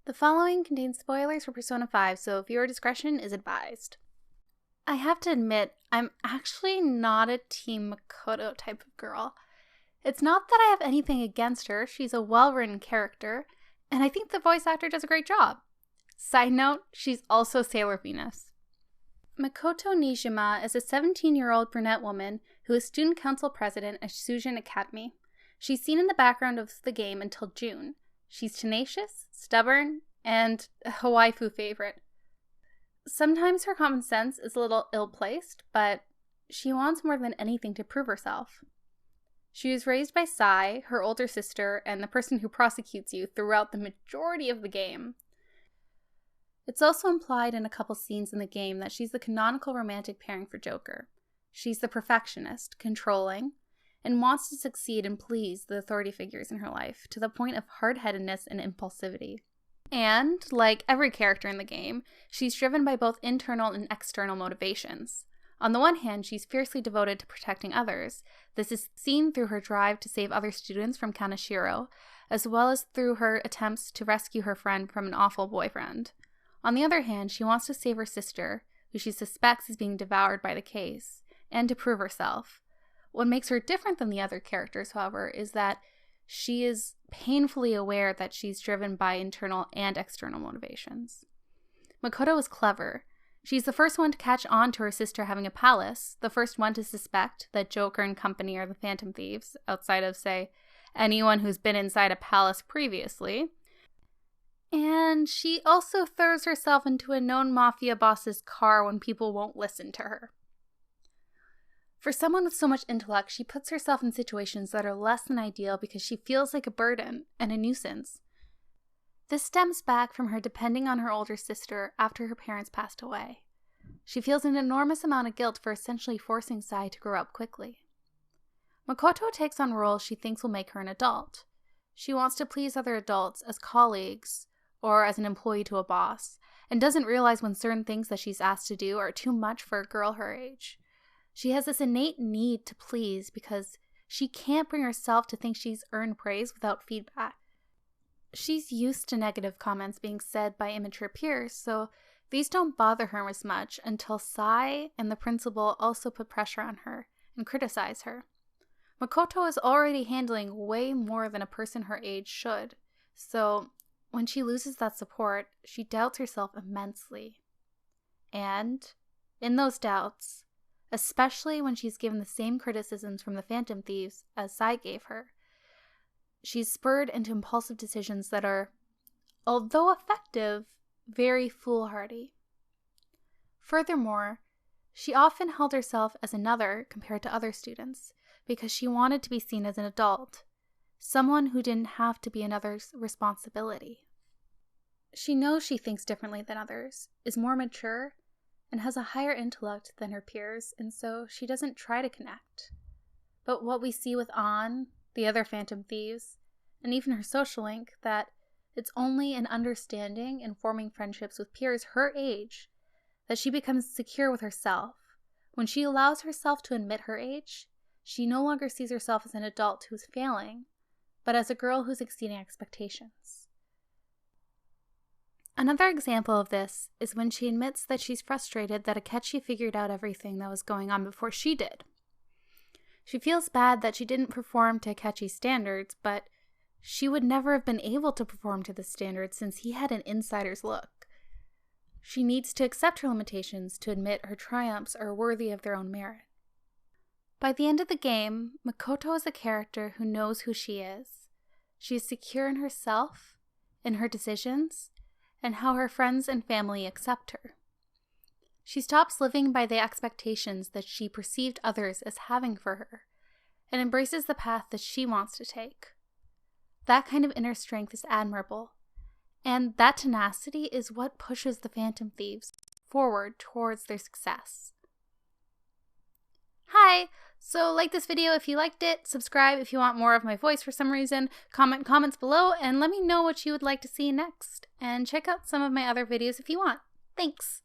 The following contains spoilers for Persona 5, so viewer discretion is advised. I have to admit, I'm actually not a Team Makoto type of girl. It's not that I have anything against her, she's a well-written character, and I think the voice actor does a great job. Side note, she's also Sailor Venus. Makoto Niijima is a 17-year-old brunette woman who is student council president at Sujin Academy. She's seen in the background of the game until June. She's tenacious, stubborn, and a waifu favorite. Sometimes her common sense is a little ill-placed, but she wants more than anything to prove herself. She was raised by Sai, her older sister, and the person who prosecutes you throughout the majority of the game. It's also implied in a couple scenes in the game that she's the canonical romantic pairing for Joker. She's the perfectionist, controlling, and wants to succeed and please the authority figures in her life to the point of hard-headedness and impulsivity. And, like every character in the game, she's driven by both internal and external motivations. On the one hand, she's fiercely devoted to protecting others. This is seen through her drive to save other students from Kaneshiro, as well as through her attempts to rescue her friend from an awful boyfriend. On the other hand, she wants to save her sister, who she suspects is being devoured by the case, and to prove herself. What makes her different than the other characters, however, is that she is painfully aware that she's driven by internal and external motivations. Makoto is clever. She's the first one to catch on to her sister having a palace, the first one to suspect that Joker and company are the Phantom Thieves, outside of, say, anyone who's been inside a palace previously. And she also throws herself into a known mafia boss's car when people won't listen to her. For someone with so much intellect, she puts herself in situations that are less than ideal because she feels like a burden and a nuisance. This stems back from her depending on her older sister after her parents passed away. She feels an enormous amount of guilt for essentially forcing Sai to grow up quickly. Makoto takes on roles she thinks will make her an adult. She wants to please other adults as colleagues or as an employee to a boss, and doesn't realize when certain things that she's asked to do are too much for a girl her age. She has this innate need to please because she can't bring herself to think she's earned praise without feedback. She's used to negative comments being said by immature peers, so these don't bother her as much until Sai and the principal also put pressure on her and criticize her. Makoto is already handling way more than a person her age should, so when she loses that support, she doubts herself immensely. And, in those doubts, especially when she's given the same criticisms from the Phantom Thieves as Sai gave her, she's spurred into impulsive decisions that are, although effective, very foolhardy. Furthermore, she often held herself as another compared to other students because she wanted to be seen as an adult, someone who didn't have to be another's responsibility. She knows she thinks differently than others, is more mature, and has a higher intellect than her peers, and so she doesn't try to connect. But what we see with An, the other Phantom Thieves, and even her social link, that it's only in understanding and forming friendships with peers her age that she becomes secure with herself. When she allows herself to admit her age, she no longer sees herself as an adult who's failing, but as a girl who's exceeding expectations. Another example of this is when she admits that she's frustrated that Akechi figured out everything that was going on before she did. She feels bad that she didn't perform to Akechi's standards, but she would never have been able to perform to the standards since he had an insider's look. She needs to accept her limitations to admit her triumphs are worthy of their own merit. By the end of the game, Makoto is a character who knows who she is. She is secure in herself, in her decisions, and how her friends and family accept her. She stops living by the expectations that she perceived others as having for her, and embraces the path that she wants to take. That kind of inner strength is admirable, and that tenacity is what pushes the Phantom Thieves forward towards their success. Hi! So like this video if you liked it, subscribe if you want more of my voice for some reason, comment comments below, and let me know what you would like to see next. And check out some of my other videos if you want. Thanks!